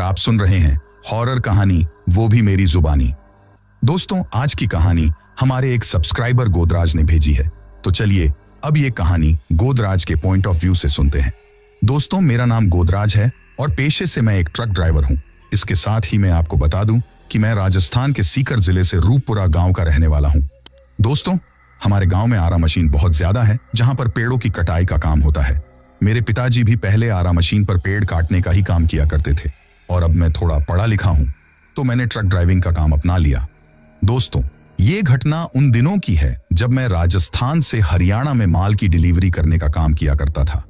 आप सुन रहे हैं हॉरर कहानी, वो भी मेरी जुबानी। दोस्तों, आज की कहानी हमारे एक सब्सक्राइबर गोदराज ने भेजी है, तो चलिए अब ये कहानी गोदराज के पॉइंट ऑफ व्यू से सुनते हैं। दोस्तों, मेरा नाम गोदराज है और पेशे से मैं एक ट्रक ड्राइवर हूँ। इसके साथ ही मैं आपको बता दूं कि मैं राजस्थान के सीकर जिले से रूपपुरा गांव का रहने वाला हूँ। दोस्तों, हमारे गांव में आरा मशीन बहुत ज्यादा है, जहां पर पेड़ों की कटाई का काम होता है। मेरे पिताजी भी पहले आरा मशीन पर पेड़ काटने का ही काम किया करते थे और अब मैं थोड़ा पढ़ा लिखा हूं, तो मैंने ट्रक ड्राइविंग का काम अपना लिया। दोस्तों, ये घटना उन दिनों की है जब मैं राजस्थान से हरियाणा में माल की डिलीवरी करने का काम किया करता था।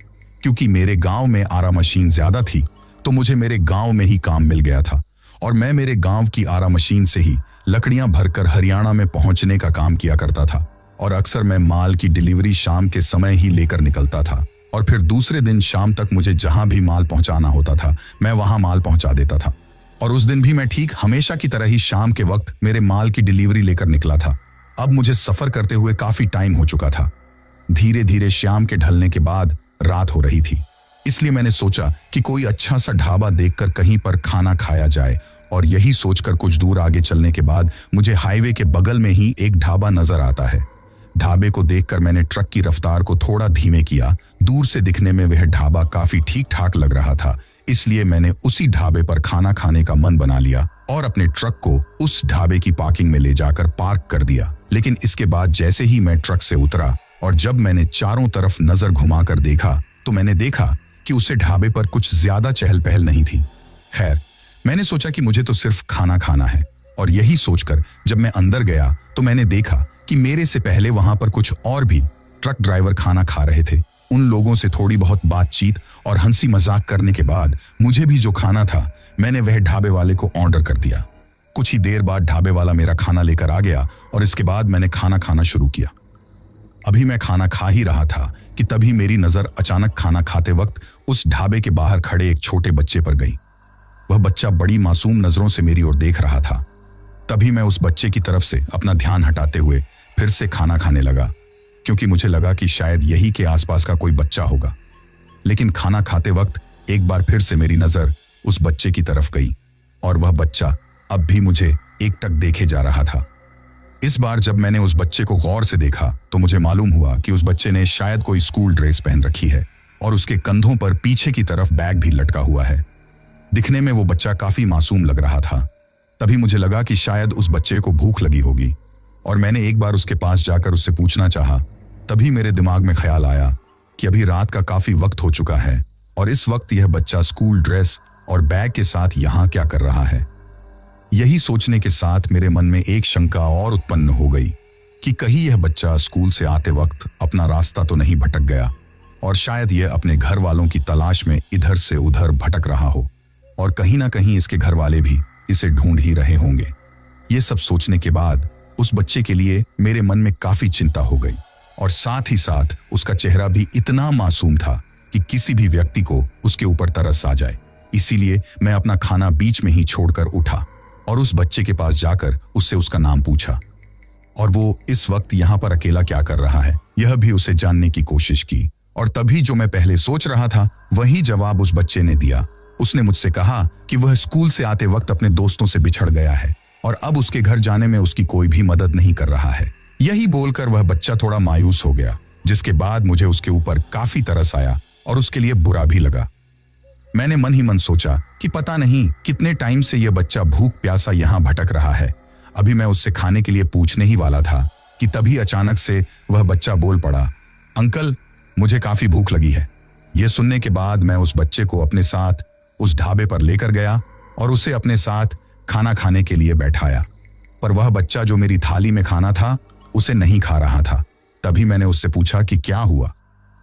क्योंकि मेरे गांव में आरा मशीन ज्यादा थी, तो मुझे मेरे गांव में ही काम मिल गया था और मैं मेरे गांव की आरा मशीन से ही लकड़ियां भरकर हरियाणा में पहुंचने का काम किया करता था। और अक्सर मैं माल की डिलीवरी शाम के समय ही लेकर निकलता था और फिर दूसरे दिन शाम तक मुझे जहां भी माल पहुंचाना होता था, मैं वहां माल पहुंचा देता था। और उस दिन भी मैं ठीक हमेशा की तरह ही शाम के वक्त मेरे माल की डिलीवरी लेकर निकला था। अब मुझे सफर करते हुए काफी टाइम हो चुका था। धीरे धीरे शाम के ढलने के बाद रात हो रही थी, इसलिए मैंने सोचा कि कोई अच्छा सा ढाबा देखकर कहीं पर खाना खाया जाए। और यही सोचकर कुछ दूर आगे चलने के बाद मुझे हाईवे के बगल में ही एक ढाबा नजर आता है। ढाबे को देखकर मैंने ट्रक की रफ्तार को थोड़ा धीमे किया। दूर से दिखने में वह ढाबा काफी ठीक ठाक लग रहा था, इसलिए मैंने उसी ढाबे पर खाना खाने का मन बना लिया और अपने ट्रक को उस ढाबे की पार्किंग में ले जाकर पार्क कर दिया। लेकिन इसके बाद जैसे ही मैं ट्रक से उतरा और जब मैंने चारों तरफ नजर घुमाकर देखा, तो मैंने देखा कि उसे ढाबे पर कुछ ज्यादा चहल पहल नहीं थी। खैर, मैंने सोचा कि मुझे तो सिर्फ खाना खाना है, और यही सोचकर जब मैं अंदर गया तो मैंने देखा कि मेरे से पहले वहां पर कुछ और भी ट्रक ड्राइवर खाना खा रहे थे। उन लोगों से थोड़ी बहुत बातचीत और हंसी मजाक करने के बाद मुझे भी जो खाना था, मैंने वह ढाबे वाले को ऑर्डर कर दिया। कुछ ही देर बाद ढाबे वाला मेरा खाना लेकर आ गया और इसके बाद मैंने खाना खाना शुरू किया। अभी मैं खाना खा ही रहा था कि तभी मेरी नजर अचानक खाना खाते वक्त उस ढाबे के बाहर खड़े एक छोटे बच्चे पर गई। वह बच्चा बड़ी मासूम नजरों से मेरी ओर देख रहा था। तभी मैं उस बच्चे की तरफ से अपना ध्यान हटाते हुए फिर से खाना खाने लगा, क्योंकि मुझे लगा कि शायद यही के आसपास का कोई बच्चा होगा। लेकिन खाना खाते वक्त एक बार फिर से मेरी नजर उस बच्चे की तरफ गई और वह बच्चा अब भी मुझे एकटक देखे जा रहा था। इस बार जब मैंने उस बच्चे को गौर से देखा तो मुझे मालूम हुआ कि उस बच्चे ने शायद कोई स्कूल ड्रेस पहन रखी है और उसके कंधों पर पीछे की तरफ बैग भी लटका हुआ है। दिखने में वो बच्चा काफी मासूम लग रहा था। तभी मुझे लगा कि शायद उस बच्चे को भूख लगी होगी और मैंने एक बार उसके पास जाकर उससे पूछना चाहा। तभी मेरे दिमाग में ख्याल आया कि अभी रात का काफी वक्त हो चुका है और इस वक्त यह बच्चा स्कूल ड्रेस और बैग के साथ यहाँ क्या कर रहा है। यही सोचने के साथ मेरे मन में एक शंका और उत्पन्न हो गई कि कहीं यह बच्चा स्कूल से आते वक्त अपना रास्ता तो नहीं भटक गया और शायद यह अपने घर वालों की तलाश में इधर से उधर भटक रहा हो और कहीं ना कहीं इसके घर वाले भी इसे ढूंढ ही रहे होंगे। ये सब सोचने के बाद उस बच्चे के लिए मेरे मन में काफी चिंता हो गई और साथ ही साथ उसका चेहरा भी इतना मासूम था कि किसी भी व्यक्ति को उसके ऊपर तरस आ जाए। इसीलिए मैं अपना खाना बीच में ही छोड़कर उठा और उस बच्चे के पास जाकर उससे उसका नाम पूछा और वो इस वक्त यहाँ पर अकेला क्या कर रहा है, यह भी उसे जानने की कोशिश की। और तभी जो मैं पहले सोच रहा था वही जवाब उस बच्चे ने दिया। उसने मुझसे कहा कि वह स्कूल से आते वक्त अपने दोस्तों से बिछड़ गया है और अब उसके घर जाने में उसकी कोई भी मदद नहीं कर रहा है। यही बोलकर वह बच्चा थोड़ा मायूस हो गया, जिसके बाद मुझे उसके ऊपर काफी तरस आया और उसके लिए बुरा भी लगा। मैंने मन ही मन सोचा कि पता नहीं कितने टाइम से यह बच्चा भूख प्यासा यहाँ भटक रहा है। अभी मैं उससे खाने के लिए पूछने ही वाला था कि तभी अचानक से वह बच्चा बोल पड़ा, अंकल, मुझे काफी भूख लगी है। यह सुनने के बाद मैं उस बच्चे को अपने साथ उस ढाबे पर लेकर गया और उसे अपने साथ खाना खाने के लिए बैठाया। पर वह बच्चा जो मेरी थाली में खाना था उसे नहीं खा रहा था। तभी मैंने उससे पूछा कि क्या हुआ,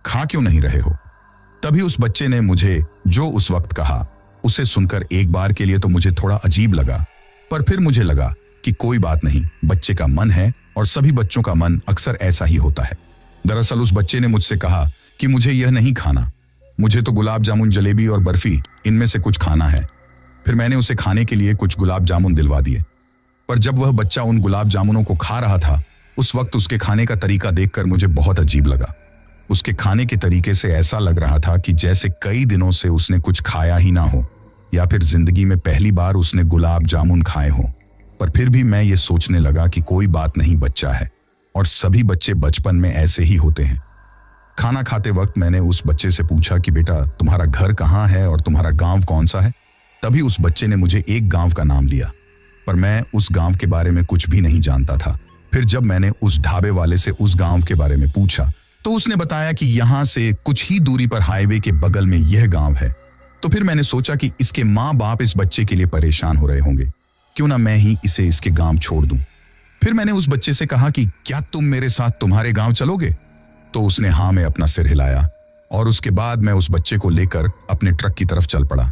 खा क्यों नहीं रहे हो। तभी उस बच्चे ने मुझे जो उस वक्त कहा उसे सुनकर एक बार के लिए तो मुझे थोड़ा अजीब लगा, पर फिर मुझे लगा कि कोई बात नहीं, बच्चे का मन है और सभी बच्चों का मन अक्सर ऐसा ही होता है। दरअसल उस बच्चे ने मुझसे कहा कि मुझे यह नहीं खाना, मुझे तो गुलाब जामुन, जलेबी और बर्फी इनमें से कुछ खाना है। फिर मैंने उसे खाने के लिए कुछ गुलाब जामुन दिलवा दिए। पर जब वह बच्चा उन गुलाब जामुनों को खा रहा था उस वक्त उसके खाने का तरीका देखकर मुझे बहुत अजीब लगा। उसके खाने के तरीके से ऐसा लग रहा था कि जैसे कई दिनों से उसने कुछ खाया ही ना हो या फिर जिंदगी में पहली बार उसने गुलाब जामुन खाए हों। पर फिर भी मैं ये सोचने लगा कि कोई बात नहीं, बच्चा है और सभी बच्चे बचपन में ऐसे ही होते हैं। खाना खाते वक्त मैंने उस बच्चे से पूछा कि बेटा तुम्हारा घर कहाँ है और तुम्हारा गांव कौन सा है। तभी उस बच्चे ने मुझे एक गांव का नाम लिया, पर मैं उस गांव के बारे में कुछ भी नहीं जानता था। फिर जब मैंने उस ढाबे वाले से उस गांव के बारे में पूछा तो उसने बताया कि यहाँ से कुछ ही दूरी पर हाईवे के बगल में यह गांव है। तो फिर मैंने सोचा कि इसके माँ बाप इस बच्चे के लिए परेशान हो रहे होंगे, क्यों ना मैं ही इसे इसके गांव छोड़ दूं। फिर मैंने उस बच्चे से कहा कि क्या तुम मेरे साथ तुम्हारे गांव चलोगे। तो उसने हाँ में अपना सिर हिलाया और उसके बाद मैं उस बच्चे को लेकर अपने ट्रक की तरफ चल पड़ा।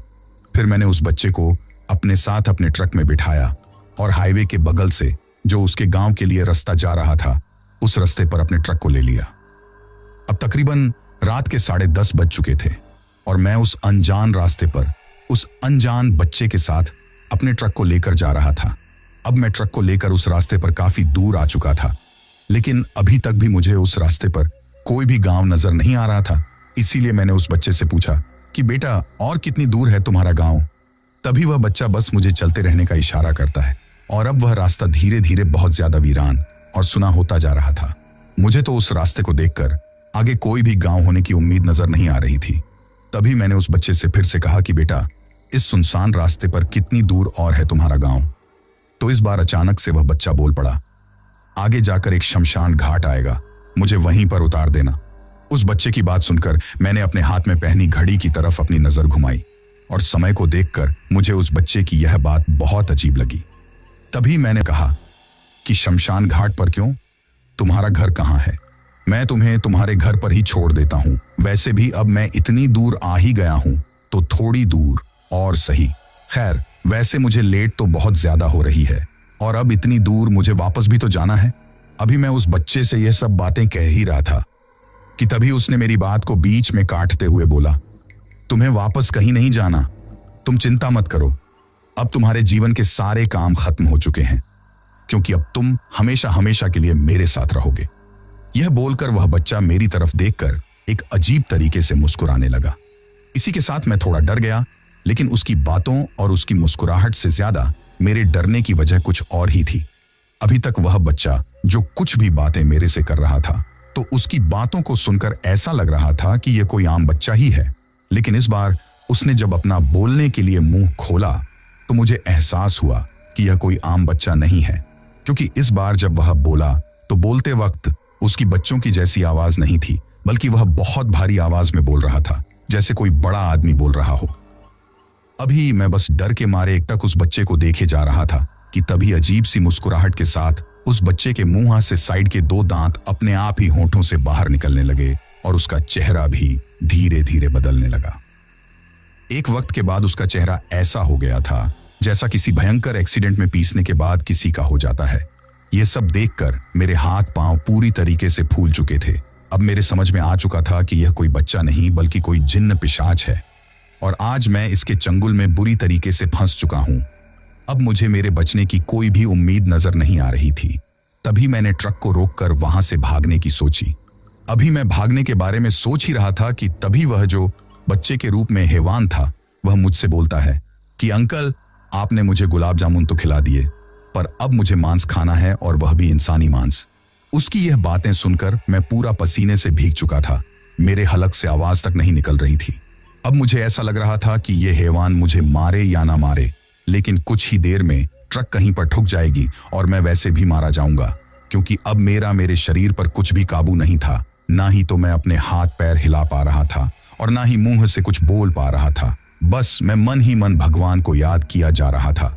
फिर मैंने उस बच्चे को अपने साथ अपने ट्रक में बिठाया और हाईवे के बगल से जो उसके गांव के लिए रास्ता जा रहा था उस रास्ते पर अपने ट्रक को ले लिया। अब तकरीबन रात के 10:30 बज चुके थे और मैं उस अनजान रास्ते पर उस अनजान बच्चे के साथ अपने ट्रक को लेकर जा रहा था। अब मैं ट्रक को लेकर उस रास्ते पर काफी दूर आ चुका था, लेकिन अभी तक भी मुझे उस रास्ते पर कोई भी गांव नजर नहीं आ रहा था। इसीलिए मैंने उस बच्चे से पूछा कि बेटा और कितनी दूर है तुम्हारा गांव। तभी वह बच्चा बस मुझे चलते रहने का इशारा करता है और अब वह रास्ता धीरे धीरे बहुत ज्यादा वीरान और सुना होता जा रहा था। मुझे तो उस रास्ते को देखकर आगे कोई भी गांव होने की उम्मीद नजर नहीं आ रही थी। तभी मैंने उस बच्चे से फिर से कहा कि बेटा इस सुनसान रास्ते पर कितनी दूर और है तुम्हारा गांव। तो इस बार अचानक से वह बच्चा बोल पड़ा, आगे जाकर एक शमशान घाट आएगा, मुझे वहीं पर उतार देना। उस बच्चे की बात सुनकर मैंने अपने हाथ में पहनी घड़ी की तरफ अपनी नजर घुमाई और समय को देखकर मुझे उस बच्चे की यह बात बहुत अजीब लगी। तभी मैंने कहा कि शमशान घाट पर क्यों, तुम्हारा घर कहाँ है? मैं तुम्हें तुम्हारे घर पर ही छोड़ देता हूं। वैसे भी अब मैं इतनी दूर आ ही गया हूं तो थोड़ी दूर और सही। खैर वैसे मुझे लेट तो बहुत ज्यादा हो रही है और अब इतनी दूर मुझे वापस भी तो जाना है। अभी मैं उस बच्चे से यह सब बातें कह ही रहा था कि तभी उसने मेरी बात को बीच में काटते हुए बोला, तुम्हें वापस कहीं नहीं जाना, तुम चिंता मत करो, अब तुम्हारे जीवन के सारे काम खत्म हो चुके हैं, क्योंकि अब तुम हमेशा हमेशा के लिए मेरे साथ रहोगे। यह बोलकर वह बच्चा मेरी तरफ देखकर एक अजीब तरीके से मुस्कुराने लगा। इसी के साथ मैं थोड़ा डर गया, लेकिन उसकी बातों और उसकी मुस्कुराहट से ज्यादा मेरे डरने की वजह कुछ और ही थी। अभी तक वह बच्चा जो कुछ भी बातें मेरे से कर रहा था तो उसकी बातों को सुनकर ऐसा लग रहा था कि यह कोई आम बच्चा ही है, लेकिन इस बार उसने जब अपना बोलने के लिए मुंह खोला तो मुझे एहसास हुआ कि यह कोई आम बच्चा नहीं है, क्योंकि इस बार जब वह बोला तो बोलते वक्त उसकी बच्चों की जैसी आवाज नहीं थी, बल्कि वह बहुत भारी आवाज में बोल रहा था, जैसे कोई बड़ा आदमी बोल रहा हो। अभी मैं बस डर के मारे एकटक उस बच्चे को देखे जा रहा था कि तभी अजीब सी मुस्कुराहट के साथ उस बच्चे के मुंह से साइड के 2 दांत अपने आप ही होंठों से बाहर निकलने लगे और उसका चेहरा भी धीरे धीरे बदलने लगा। एक वक्त के बाद उसका चेहरा ऐसा हो गया था जैसा किसी भयंकर एक्सीडेंट में पीसने के बाद किसी का हो जाता है। यह सब देखकर मेरे हाथ पांव पूरी तरीके से फूल चुके थे। अब मेरे समझ में आ चुका था कि यह कोई बच्चा नहीं बल्कि कोई जिन्न पिशाच है और आज मैं इसके चंगुल में बुरी तरीके से फंस चुका हूं। अब मुझे मेरे बचने की कोई भी उम्मीद नजर नहीं आ रही थी। तभी मैंने ट्रक को रोककर वहां से भागने की सोची। अभी मैं भागने के बारे में सोच ही रहा था कि तभी वह जो बच्चे के रूप में हैवान था वह मुझसे बोलता है कि अंकल आपने मुझे गुलाब जामुन तो खिला दिए, पर अब मुझे मांस खाना है और वह भी इंसानी मांस। उसकी यह बातें सुनकर मैं पूरा पसीने से भीग चुका था। मेरे हलक से आवाज तक नहीं निकल रही थी। अब मुझे ऐसा लग रहा था कि यह हैवान मुझे मारे या ना मारे, लेकिन कुछ ही देर में ट्रक कहीं पर ठुक जाएगी और मैं वैसे भी मारा जाऊंगा, क्योंकि अब मेरे शरीर पर कुछ भी काबू नहीं था। ना ही तो मैं अपने हाथ पैर हिला पा रहा था और ना ही मुंह से कुछ बोल पा रहा था। बस मैं मन ही मन भगवान को याद किया जा रहा था।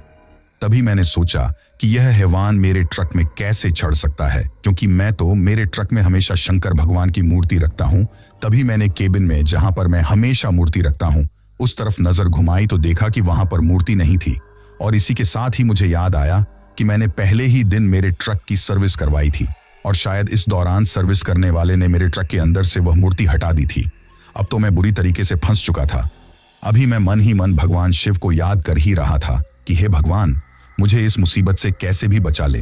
तभी मैंने सोचा कि यह हैवान मेरे ट्रक में कैसे चढ़ सकता है, क्योंकि मैं तो मेरे ट्रक में हमेशा शंकर भगवान की मूर्ति रखता हूँ। तभी मैंने केबिन में जहां पर मैं हमेशा मूर्ति रखता हूँ उस तरफ नजर घुमाई तो देखा कि वहां पर मूर्ति नहीं थी। और इसी के साथ ही मुझे याद आया कि मैंने पहले ही दिन मेरे ट्रक की सर्विस करवाई थी और शायद इस दौरान सर्विस करने वाले ने मेरे ट्रक के अंदर से वह मूर्ति हटा दी थी। अब तो मैं बुरी तरीके से फंस चुका था। अभी मैं मन ही मन भगवान शिव को याद कर ही रहा था कि हे भगवान मुझे इस मुसीबत से कैसे भी बचा ले।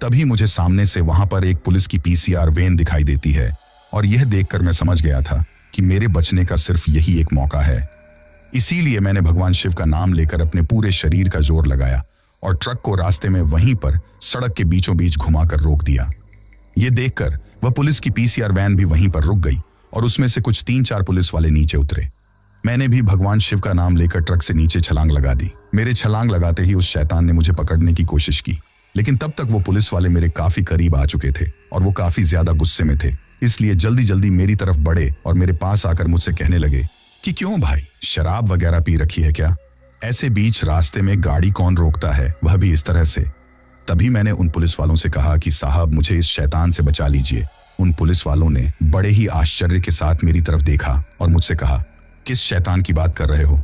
तभी मुझे सामने से वहां पर एक पुलिस की पीसीआर वैन दिखाई देती है और यह देखकर मैं समझ गया था कि मेरे बचने का सिर्फ यही एक मौका है। इसीलिए मैंने भगवान शिव का नाम लेकर अपने पूरे शरीर का जोर लगाया और ट्रक को रास्ते में वहीं पर सड़क के बीचों बीच घुमाकर रोक दिया। ये देखकर वह पुलिस की पीसीआर वैन भी वहीं पर रुक गई और उसमें से कुछ 3-4 पुलिस वाले नीचे उतरे। मैंने भी भगवान शिव का नाम लेकर ट्रक से नीचे छलांग लगा दी। मेरे छलांग लगाते ही उस शैतान ने मुझे पकड़ने की कोशिश की, लेकिन तब तक वो पुलिस वाले मेरे काफी करीब आ चुके थे और वो काफी ज्यादा गुस्से में थे, इसलिए जल्दी जल्दी मेरी तरफ बढ़े और मेरे पास आकर मुझसे कहने लगे कि क्यों भाई, शराब वगैरह पी रखी है क्या? ऐसे बीच रास्ते में गाड़ी कौन रोकता है, वह भी इस तरह से? तभी मैंने उन पुलिस वालों से कहा कि साहब मुझे इस शैतान से बचा लीजिए। उन पुलिस वालों ने बड़े ही आश्चर्य के साथ मेरी तरफ देखा और मुझसे कहा, किस शैतान की बात कर रहे हो?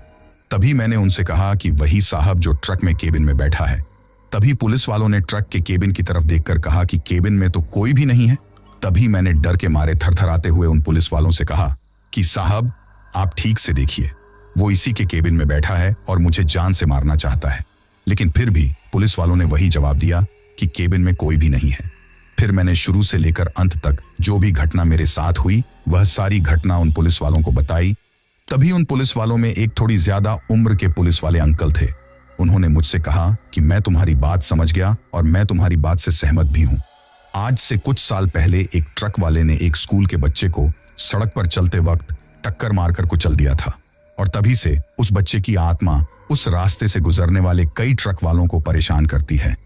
तभी मैंने उनसे कहा कि वही साहब जो ट्रक में केबिन में बैठा है। तभी पुलिस वालों ने ट्रक के केबिन की तरफ देखकर कहा कि केबिन में तो कोई भी नहीं है। तभी मैंने डर के मारे थरथराते हुए उन पुलिस वालों से कहा कि साहब आप ठीक से देखिए, वो इसी के केबिन में बैठा है और मुझे जान से मारना चाहता है। लेकिन फिर भी पुलिस वालों ने वही जवाब दिया कि केबिन में कोई भी नहीं है। फिर मैंने शुरू से लेकर अंत तक जो भी घटना मेरे साथ हुई वह सारी घटना उन पुलिस वालों को बताई। तभी उन पुलिस वालों में एक थोड़ी ज्यादा उम्र के पुलिस वाले अंकल थे। उन्होंने मुझसे कहा कि मैं तुम्हारी बात समझ गया और मैं तुम्हारी बात से सहमत भी हूं। आज से कुछ साल पहले एक ट्रक वाले ने एक स्कूल के बच्चे को सड़क पर चलते वक्त टक्कर मारकर कुचल दिया था और तभी से उस बच्चे की आत्मा उस रास्ते से गुजरने वाले कई ट्रक वालों को परेशान करती है।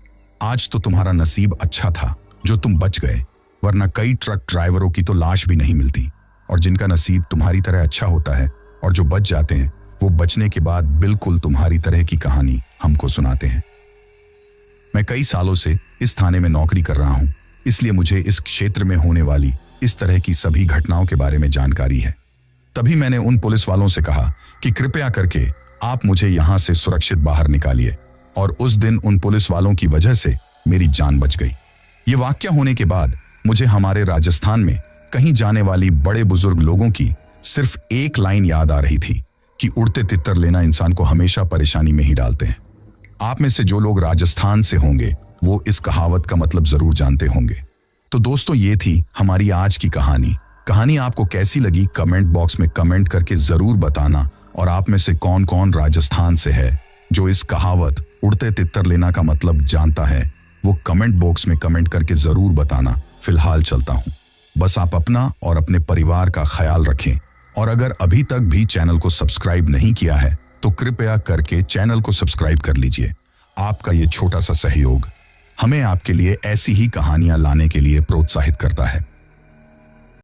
आज तो तुम्हारा नसीब अच्छा था जो तुम बच गए, वरना कई ट्रक ड्राइवरों की तो लाश भी नहीं मिलती। और जिनका नसीब तुम्हारी तरह अच्छा होता है और जो बच जाते हैं, वो बचने के बाद बिल्कुल तुम्हारी तरह की कहानी हमको सुनाते हैं। मैं कई सालों से इस थाने में नौकरी कर रहा हूं, इसलिए मुझे इस क्षेत्र में होने वाली इस तरह की सभी घटनाओं के बारे में जानकारी है। तभी मैंने उन पुलिस वालों से कहा कि कृपया करके आप मुझे यहां से सुरक्षित बाहर निकालिए, और उस दिन उन पुलिस वालों की वजह से मेरी जान बच गई। ये वाकया होने के बाद मुझे हमारे राजस्थान में कहीं जाने वाली बड़े बुजुर्ग लोगों की सिर्फ एक लाइन याद आ रही थी कि उड़ते तितर लेना इंसान को हमेशा परेशानी में ही डालते हैं। आप में से जो लोग राजस्थान से होंगे वो इस कहावत का मतलब जरूर जानते होंगे। तो दोस्तों, ये थी हमारी आज की कहानी। कहानी आपको कैसी लगी कमेंट बॉक्स में कमेंट करके जरूर बताना, और आप में से कौन कौन राजस्थान से है जो इस कहावत उड़ते तितर लेना का मतलब जानता है, वो कमेंट बॉक्स में कमेंट करके जरूर बताना। फिलहाल चलता हूं, बस आप अपना और अपने परिवार का ख्याल रखें, और अगर अभी तक भी चैनल को सब्सक्राइब नहीं किया है तो कृपया करके चैनल को सब्सक्राइब कर लीजिए। आपका ये छोटा सा सहयोग हमें आपके लिए ऐसी ही कहानियां लाने के लिए प्रोत्साहित करता है।